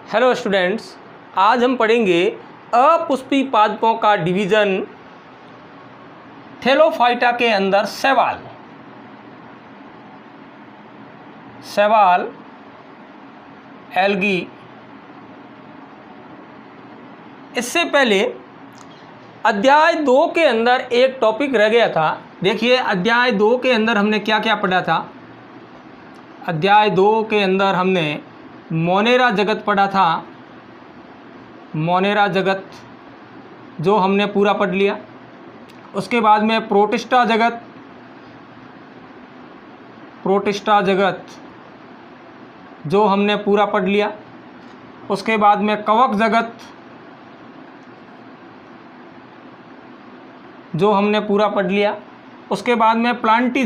Hello students, आज हम पढ़ेंगे अपुष्पी पादपों का डिवीज़न थैलोफाइटा के अंदर शैवाल, एल्गी। इससे पहले अध्याय 2 के अंदर एक टॉपिक रह गया था। देखिए, अध्याय 2 के अंदर हमने क्या क्या पढ़ा था। अध्याय 2 के अंदर हमने मोनेरा जगत पढ़ा था। मोनेरा जगत जो हमने पूरा पढ़ लिया। उसके बाद में प्रोटिस्टा जगत जो हमने पूरा पढ़ लिया। उसके बाद में कवक जगत जो हमने पूरा पढ़ लिया। उसके बाद में प्लांटी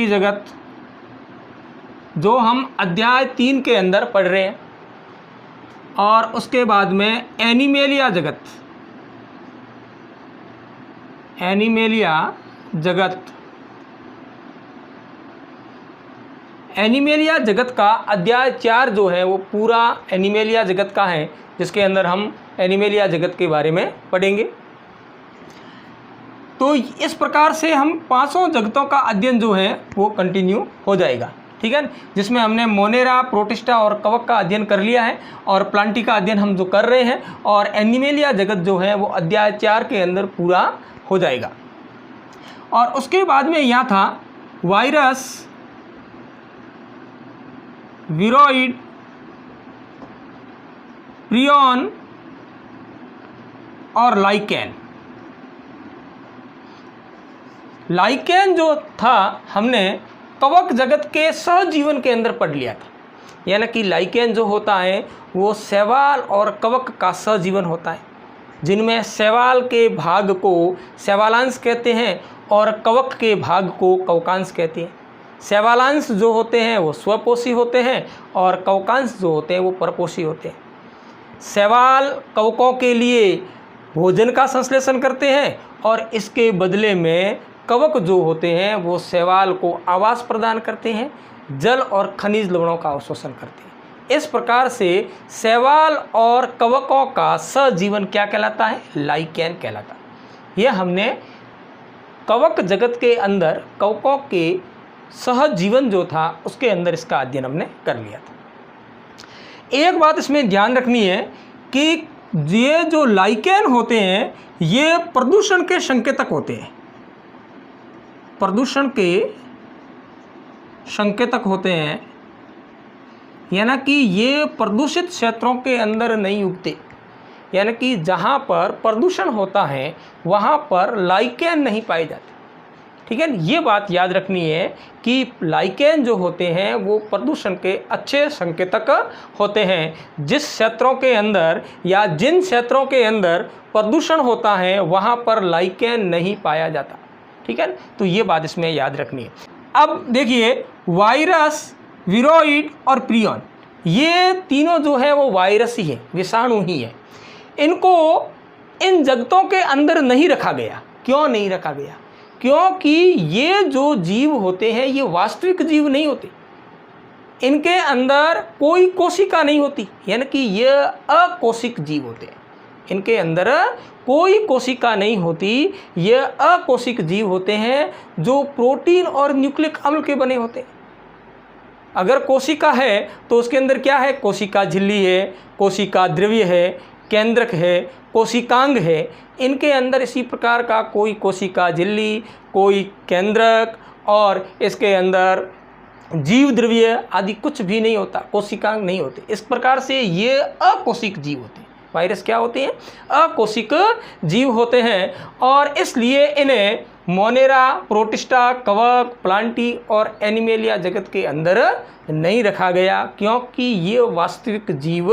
जगत जो हम अध्याय 3 के अंदर पढ़ रहे हैं। और उसके बाद में एनिमेलिया जगत का अध्याय 4 जो है वो पूरा एनिमेलिया जगत का है, जिसके अंदर हम एनिमेलिया जगत के बारे में पढ़ेंगे। तो इस प्रकार से हम 5 जगतों का अध्ययन जो है वो कंटिन्यू हो जाएगा, ठीक है। जिसमें हमने मोनेरा, प्रोटिस्टा और कवक का अध्ययन कर लिया है और प्लांटी का अध्ययन हम जो कर रहे हैं, और एनिमेलिया जगत जो है वो अध्याय 4 के अंदर पूरा हो जाएगा। और उसके बाद में यहाँ था वायरस, विरोइड, प्रियन और लाइकेन जो था हमने कवक जगत के सहजीवन के अंदर पढ़ लिया था। यानी कि लाइकेन जो होता है वो शैवाल और कवक का सहजीवन होता है, जिनमें शैवाल के भाग को शैवालांश कहते हैं और कवक के भाग को कवकांश कहते हैं। शैवालांश जो होते हैं वो स्वपोषी होते हैं और कवकांश जो होते हैं वो परपोषी होते हैं। शैवाल कवकों के लिए भोजन का संश्लेषण करते हैं और इसके बदले में कवक जो होते हैं वो शैवाल को आवास प्रदान करते हैं, जल और खनिज लवणों का अवशोषण करते हैं। इस प्रकार से शैवाल और कवकों का सहजीवन क्या कहलाता है? लाइकेन कहलाता है। यह हमने कवक जगत के अंदर कवकों के सहजीवन जो था उसके अंदर इसका अध्ययन हमने कर लिया था। एक बात इसमें ध्यान रखनी है कि ये जो लाइकेन होते हैं ये प्रदूषण के संकेतक होते हैं। यानी कि ये प्रदूषित क्षेत्रों के अंदर नहीं उगते। यानी कि जहाँ पर प्रदूषण होता है वहाँ पर लाइकेन नहीं पाए जाते, ठीक है। ये बात याद रखनी है कि लाइकेन जो होते हैं वो प्रदूषण के अच्छे संकेतक होते हैं। जिस क्षेत्रों के अंदर या जिन क्षेत्रों के अंदर प्रदूषण होता है वहाँ पर लाइकेन नहीं पाया जाता, ठीक है। तो ये बात इसमें याद रखनी है। अब देखिए, वायरस, विरोइड और प्रियन, ये तीनों जो है वो वायरस ही है, विषाणु ही है। इनको इन जगतों के अंदर नहीं रखा गया। क्यों नहीं रखा गया? क्योंकि ये जो जीव होते हैं ये वास्तविक जीव नहीं होते। इनके अंदर कोई कोशिका नहीं होती, यानी कि ये अकोशिक जीव होते हैं। इनके अंदर कोई कोशिका नहीं होती। ये अकोशिक जीव होते हैं जो प्रोटीन और न्यूक्लिक अम्ल के बने होते हैं। अगर कोशिका है तो उसके अंदर क्या है? कोशिका झिल्ली है, कोशिका द्रव्य है, केंद्रक है, कोशिकांग है। इनके अंदर इसी प्रकार का कोई कोशिका झिल्ली, कोई केंद्रक और इसके अंदर जीव द्रव्य आदि कुछ भी नहीं होता, कोशिकांग नहीं होते। इस प्रकार से ये अकोशिक जीव होते हैं। वायरस क्या होते हैं? अकोशिक जीव होते हैं। और इसलिए इन्हें मोनेरा, प्रोटिस्टा, कवक, प्लांटी और एनिमेलिया जगत के अंदर नहीं रखा गया, क्योंकि ये वास्तविक जीव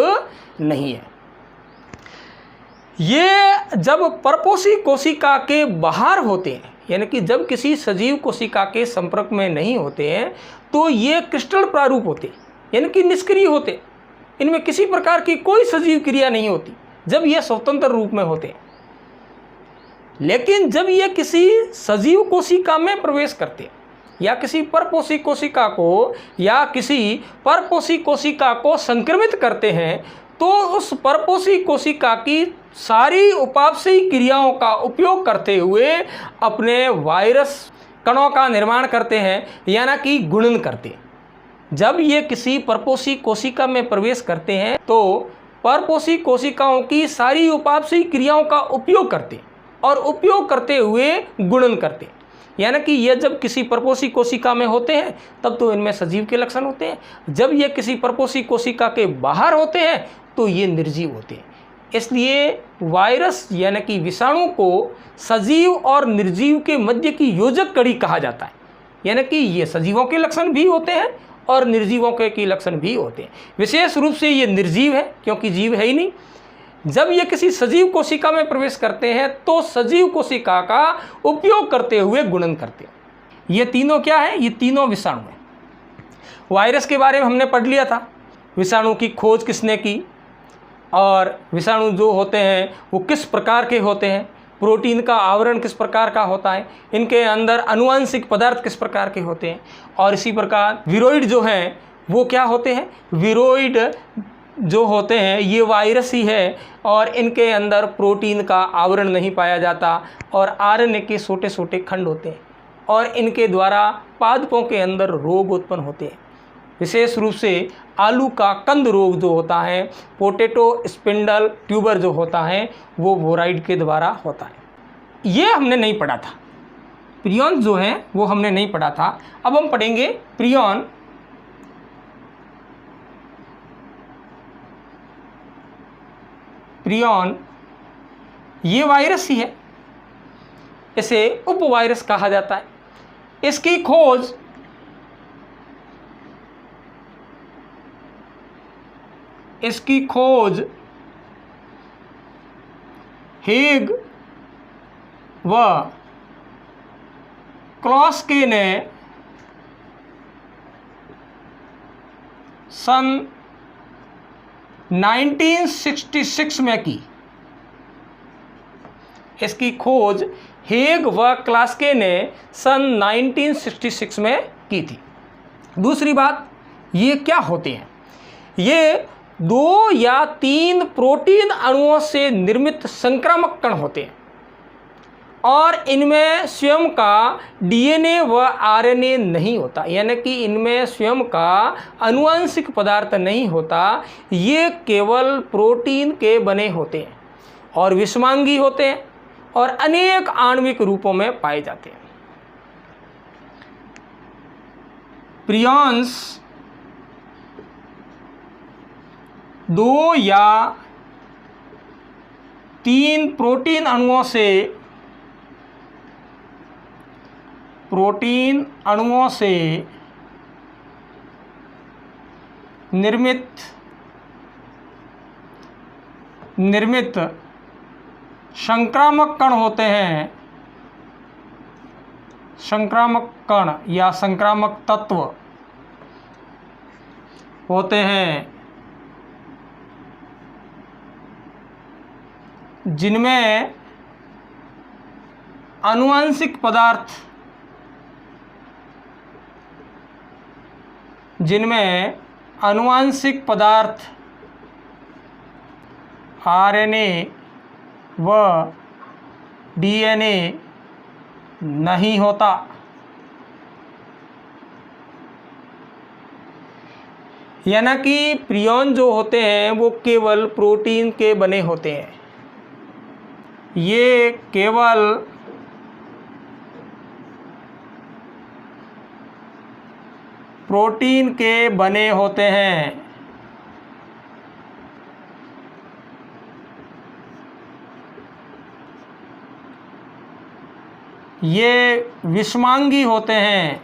नहीं है। ये जब परपोषी कोशिका के बाहर होते हैं, यानी कि जब किसी सजीव कोशिका के संपर्क में नहीं होते हैं, तो ये क्रिस्टल प्रारूप होते, यानी कि निष्क्रिय होते। इनमें किसी प्रकार की कोई सजीव क्रिया नहीं होती जब ये स्वतंत्र रूप में होते हैं। लेकिन जब ये किसी सजीव कोशिका में प्रवेश करते हैं, या किसी परपोषी कोशिका को या किसी परपोषी कोशिका को संक्रमित करते हैं तो उस परपोषी कोशिका की सारी उपापचयी क्रियाओं का उपयोग करते हुए अपने वायरस कणों का निर्माण करते हैं, यानी कि गुणन करते हैं। जब ये किसी परपोषी कोशिका में प्रवेश करते हैं तो परपोषी कोशिकाओं की सारी उपापचयी क्रियाओं का उपयोग करते हैं और उपयोग करते हुए गुणन करते हैं। यानी कि ये जब किसी परपोषी कोशिका में होते हैं तब तो इनमें सजीव के लक्षण होते हैं, जब ये किसी परपोषी कोशिका के बाहर होते हैं तो ये निर्जीव होते हैं। इसलिए वायरस यानी कि विषाणु को सजीव और निर्जीव के मध्य की योजक कड़ी कहा जाता है। यानी कि ये सजीवों के लक्षण भी होते हैं और निर्जीवों के लक्षण भी होते हैं। विशेष रूप से ये निर्जीव है क्योंकि जीव है ही नहीं। जब ये किसी सजीव कोशिका में प्रवेश करते हैं तो सजीव कोशिका का उपयोग करते हुए गुणन करते हैं। ये तीनों क्या है? ये तीनों विषाणु हैं। वायरस के बारे में हमने पढ़ लिया था, विषाणु की खोज किसने की और विषाणु जो होते हैं वो किस प्रकार के होते हैं, प्रोटीन का आवरण किस प्रकार का होता है, इनके अंदर आनुवंशिक पदार्थ किस प्रकार के होते हैं। और इसी प्रकार विरोइड जो हैं वो क्या होते हैं? विरोइड जो होते हैं ये वायरस ही है और इनके अंदर प्रोटीन का आवरण नहीं पाया जाता और आरएनए के छोटे छोटे खंड होते हैं और इनके द्वारा पादपों के अंदर रोग उत्पन्न होते हैं। विशेष रूप से आलू का कंद रोग जो होता है, पोटैटो स्पिंडल ट्यूबर जो होता है वो वोराइड के द्वारा होता है। ये हमने नहीं पढ़ा था, प्रियॉन जो है वो हमने नहीं पढ़ा था। अब हम पढ़ेंगे प्रियॉन। प्रियॉन ये वायरस ही है, इसे उपवायरस कहा जाता है। इसकी खोज हेग व क्लॉस्के ने सन 1966 में की। इसकी खोज हेग व क्लॉस्के ने सन 1966 में की थी। दूसरी बात, ये क्या होते हैं? ये 2 या 3 प्रोटीन अणुओं से निर्मित संक्रामक कण होते हैं और इनमें स्वयं का डीएनए व आरएनए नहीं होता, यानी कि इनमें स्वयं का आनुवंशिक पदार्थ नहीं होता। ये केवल प्रोटीन के बने होते हैं और विषमांगी होते हैं और अनेक आणविक रूपों में पाए जाते हैं। प्रियॉन्स 2 या 3 प्रोटीन अणुओं से निर्मित संक्रामक कण होते हैं। संक्रामक कण या संक्रामक तत्व होते हैं जिनमें आनुवंशिक पदार्थ आरएनए व डीएनए नहीं होता। यानी कि प्रियॉन जो होते हैं वो केवल प्रोटीन के बने होते हैं। ये केवल प्रोटीन के बने होते हैं। ये विषमांगी होते हैं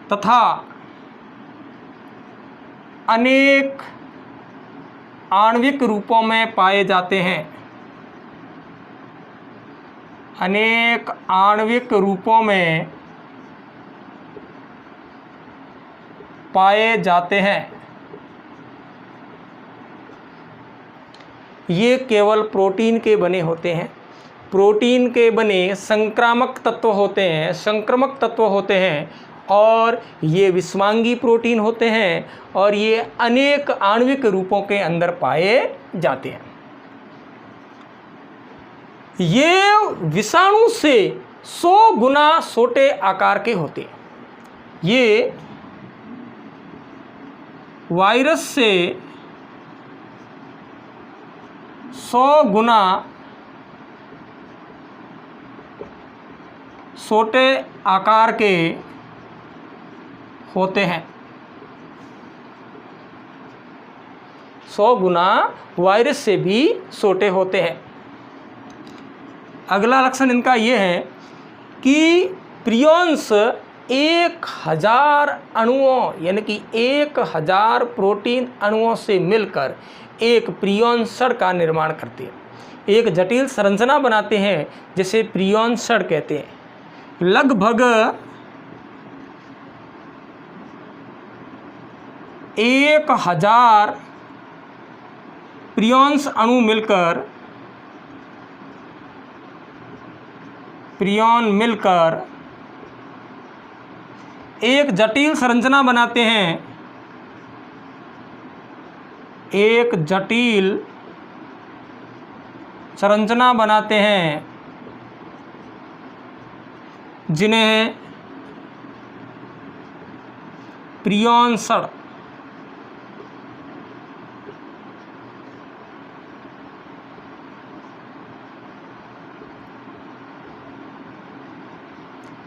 तथा अनेक आणविक रूपों में पाए जाते हैं। अनेक आणविक रूपों में पाए जाते हैं। ये केवल प्रोटीन के बने होते हैं। प्रोटीन के बने संक्रामक तत्व होते हैं, संक्रमक तत्व होते हैं, और ये विषमांगी प्रोटीन होते हैं, और ये अनेक आणविक रूपों के अंदर पाए जाते हैं। ये विषाणु से 100 गुना छोटे आकार के होते हैं। ये वायरस से 100 गुना छोटे आकार के होते हैं। 100 गुना वायरस से भी छोटे होते हैं। अगला लक्षण इनका ये है कि प्रियॉन्स 1000 अणुओं यानी कि 1000 प्रोटीन अणुओं से मिलकर एक प्रियॉन छड़ का निर्माण करते हैं, एक जटिल संरचना बनाते हैं जिसे प्रियॉन छड़ कहते हैं। लगभग 1000 प्रियॉन्स अणु मिलकर एक जटिल संरचना बनाते हैं, एक जटिल संरचना बनाते हैं जिन्हें प्रियॉन छड़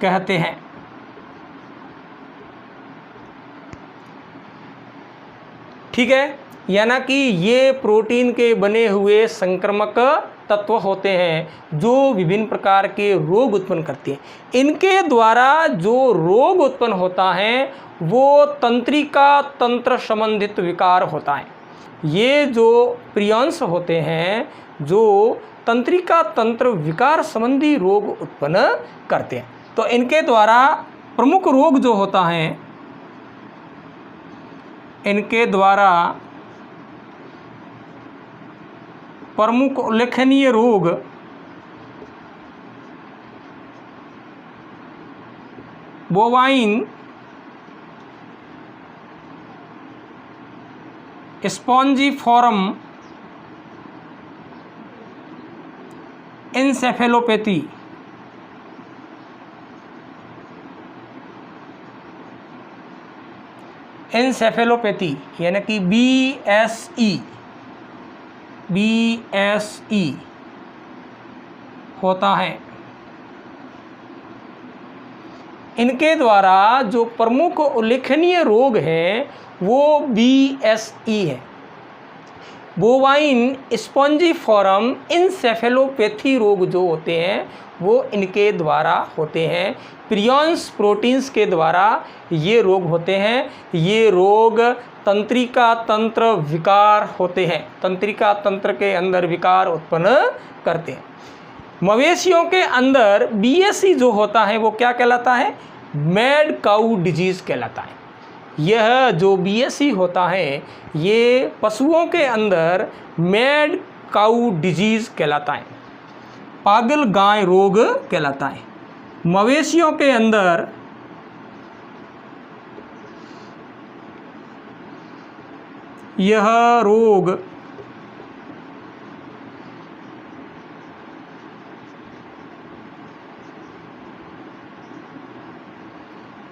कहते हैं। ठीक है, यानी कि ये प्रोटीन के बने हुए संक्रामक तत्व होते हैं जो विभिन्न प्रकार के रोग उत्पन्न करते हैं। इनके द्वारा जो रोग उत्पन्न होता है वो तंत्रिका तंत्र संबंधित विकार होता है। ये जो प्रियॉन्स होते हैं जो तंत्रिका तंत्र विकार संबंधी रोग उत्पन्न करते हैं। तो इनके द्वारा प्रमुख रोग जो होता है, इनके द्वारा प्रमुख उल्लेखनीय रोग बोवाइन स्पॉन्जिफॉर्म एन्सेफेलोपैथी, एन्सेफेलोपैथी यानी कि BSE होता है। इनके द्वारा जो प्रमुख उल्लेखनीय रोग है वो BSE है, बोवाइन स्पॉन्जिफॉर्म एन्सेफेलोपैथी रोग जो होते हैं वो इनके द्वारा होते हैं। प्रियॉन्स प्रोटीन्स के द्वारा ये रोग होते हैं। ये रोग तंत्रिका तंत्र विकार होते हैं, तंत्रिका तंत्र के अंदर विकार उत्पन्न करते हैं। मवेशियों के अंदर BSE जो होता है वो क्या कहलाता है? मैड काऊ डिजीज़ कहलाता है। यह जो BSE होता है ये पशुओं के अंदर मैड काऊ डिजीज़ कहलाता है, पागल गाय रोग कहलाता है। मवेशियों के अंदर यह रोग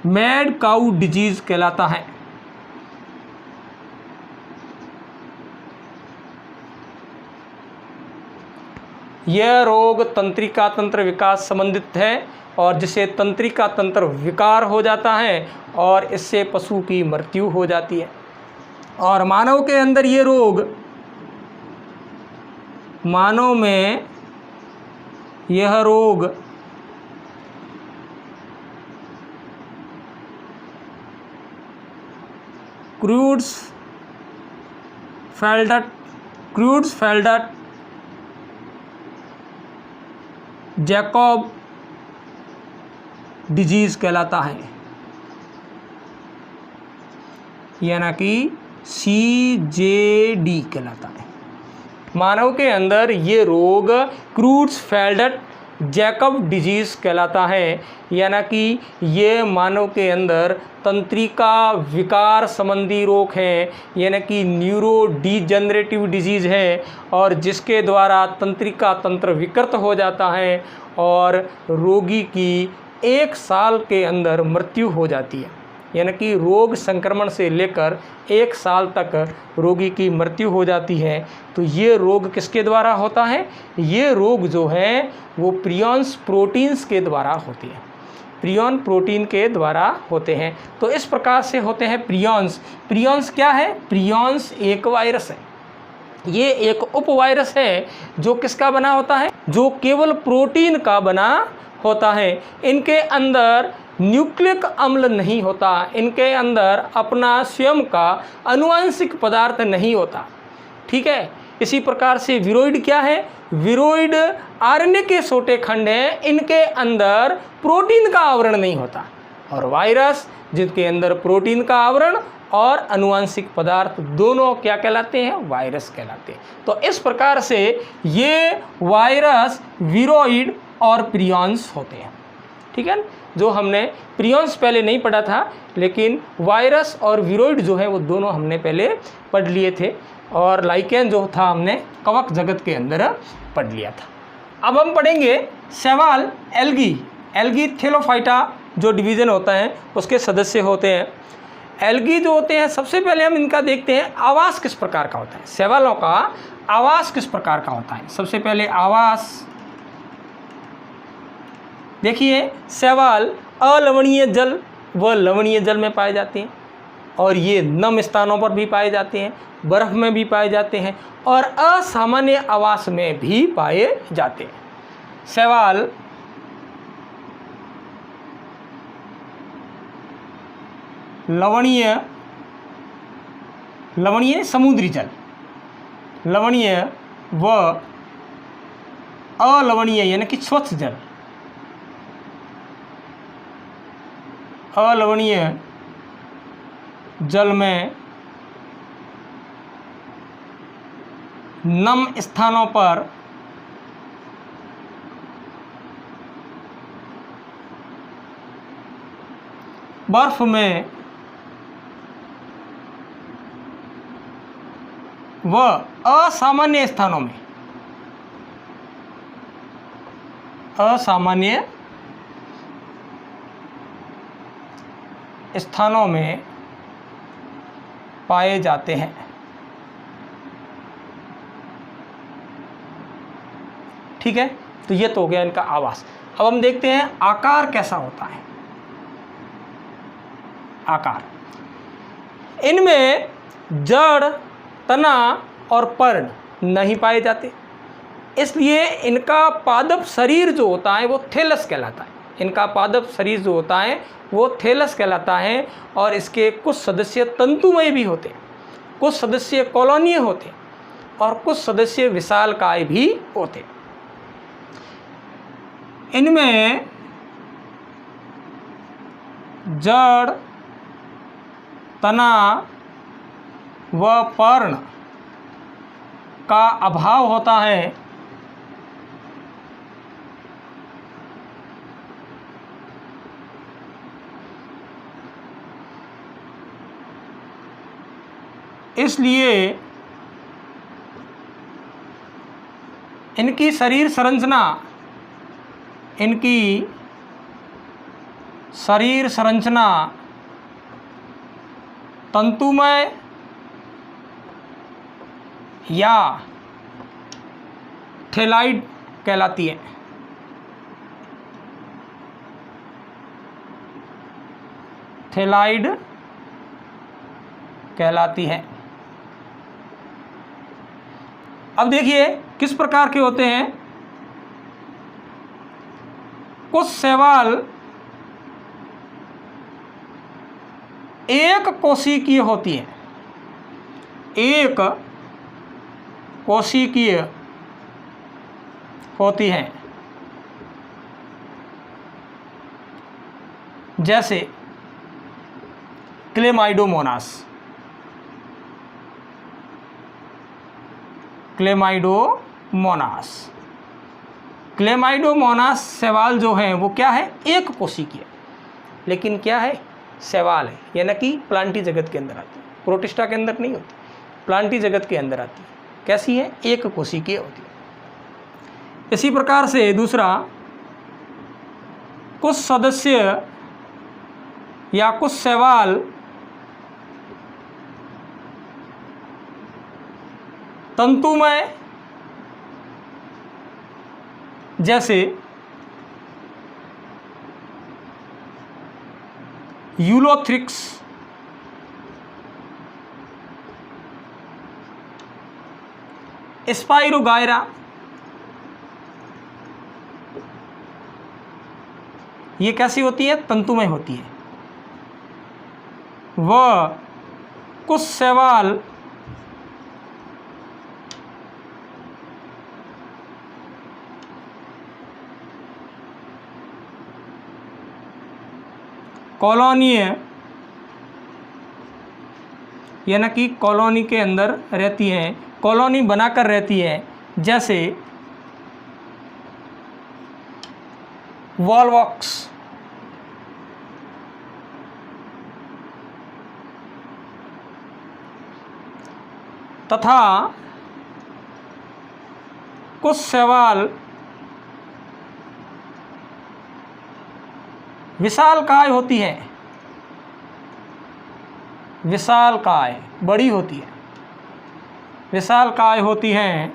मैड काऊ डिजीज कहलाता है। यह रोग तंत्रिका तंत्र विकास संबंधित है और जिसे तंत्रिका तंत्र विकार हो जाता है और इससे पशु की मृत्यु हो जाती है। और मानव के अंदर ये रोग, मानव में यह रोग क्रूड्सफेल्डर जैकब डिजीज़ कहलाता है, यानी कि CJD कहलाता है। मानव के अंदर ये रोग क्रूट्सफेल्ड जैकब डिजीज़ कहलाता है, यानी कि ये मानव के अंदर तंत्रिका विकार संबंधी रोग है, यानी कि न्यूरो डीजनरेटिव डिजीज़ है, और जिसके द्वारा तंत्रिका तंत्र विकृत हो जाता है और रोगी की 1 साल के अंदर मृत्यु हो जाती है। यानी कि रोग संक्रमण से लेकर 1 साल तक रोगी की मृत्यु हो जाती है। तो ये रोग किसके द्वारा होता है? ये रोग जो है वो प्रियॉन्स प्रोटीन्स के द्वारा होती है, प्रियॉन प्रोटीन के द्वारा होते हैं। तो इस प्रकार से होते हैं प्रियॉन्स। प्रियॉन्स क्या है? प्रियॉन्स एक वायरस है, ये एक उपवायरस है जो किसका बना होता है? जो केवल प्रोटीन का बना होता है। इनके अंदर न्यूक्लिक अम्ल नहीं होता, इनके अंदर अपना स्वयं का आनुवंशिक पदार्थ नहीं होता। ठीक है। इसी प्रकार से विरोइड क्या है? विरोइड आरएनए के छोटे खंड हैं, इनके अंदर प्रोटीन का आवरण नहीं होता। और वायरस जिनके अंदर प्रोटीन का आवरण और आनुवंशिक पदार्थ दोनों क्या कहलाते हैं? वायरस कहलाते हैं। तो इस प्रकार से ये वायरस विरोइड और प्रियॉन्स होते हैं। ठीक है। जो हमने प्रियॉन्स पहले नहीं पढ़ा था, लेकिन वायरस और विरोइड जो है वो दोनों हमने पहले पढ़ लिए थे, और लाइकेन जो था हमने कवक जगत के अंदर पढ़ लिया था। अब हम पढ़ेंगे शैवाल, एल्गी। एल्गी थैलोफाइटा जो डिवीज़न होता है उसके सदस्य होते हैं। एल्गी जो होते हैं, सबसे पहले हम इनका देखते हैं आवास किस प्रकार का होता है। शैवालों का आवास किस प्रकार का होता है? सबसे पहले आवास देखिए, शैवाल अलवणीय जल व लवणीय जल में पाए जाते हैं, और ये नम स्थानों पर भी पाए जाते हैं, बर्फ़ में भी पाए जाते हैं, और असामान्य आवास में भी पाए जाते हैं। शैवाल लवणीय समुद्री जल, लवणीय व अलवणीय यानी कि स्वच्छ जल, अलवणीय जल में नम स्थानों पर बर्फ में व असामान्य स्थानों में, असामान्य स्थानों में पाए जाते हैं। ठीक है। तो ये तो हो गया इनका आवास। अब हम देखते हैं आकार कैसा होता है। आकार, इनमें जड़, तना और पर्ण नहीं पाए जाते, इसलिए इनका पादप शरीर जो होता है वो थैलस कहलाता है। इनका पादप शरीर जो होता है वो थैलस कहलाता है, और इसके कुछ सदस्य तंतुमय भी होते हैं, कुछ सदस्य कॉलोनीय होते हैं, और कुछ सदस्य विशालकाय भी होते हैं। इनमें जड़, तना व पर्ण का अभाव होता है, इसलिए इनकी शरीर संरचना तंतुमय या थैलाइड कहलाती है। थैलाइड कहलाती है। अब देखिए किस प्रकार के होते हैं। कुछ शैवाल एक कोशिकीय होती है, एक कोशिकीय होती हैं, जैसे क्लेमाइडोमोनास, क्लेमाइडोमोनास। क्लेमाइडोमोनास शैवाल जो हैं वो क्या है, एक कोशिकीय, लेकिन क्या है, शैवाल है, यानी कि प्लांटी जगत के अंदर आती है, प्रोटिस्टा के अंदर नहीं होती, प्लांटी जगत के अंदर आती है। कैसी है, एक कोशिकीय होती है। इसी प्रकार से दूसरा, कुछ सदस्य या कुछ शैवाल तंतुमय, जैसे यूलोथ्रिक्स, स्पाइरोगायरा, ये कैसी होती है, तंतुमय होती है। वह कुछ शैवाल कॉलोनीय, यानी कि कॉलोनी के अंदर रहती हैं, कॉलोनी बनाकर रहती है, जैसे वॉलवॉक्स, तथा कुछ शैवाल विशालकाय होती है, विशालकाय बड़ी होती है, विशालकाय होती हैं,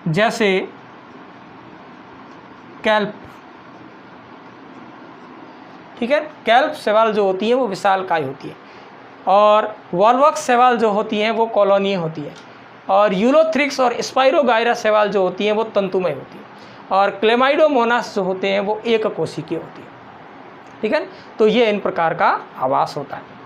जैसे कैल्प। ठीक है, कैल्प शैवाल जो होती है वो विशालकाय होती है, और वॉलवॉक्स शैवाल जो होती हैं वो कॉलोनीय होती है, और यूलोथ्रिक्स और स्पाइरोगायरा शैवाल जो होती हैं वो तंतुमय होती है, और क्लेमाइडोमोनास जो होते हैं वो एक कोशिकीय होती है। ठीक है, तो ये इन प्रकार का आवास होता है।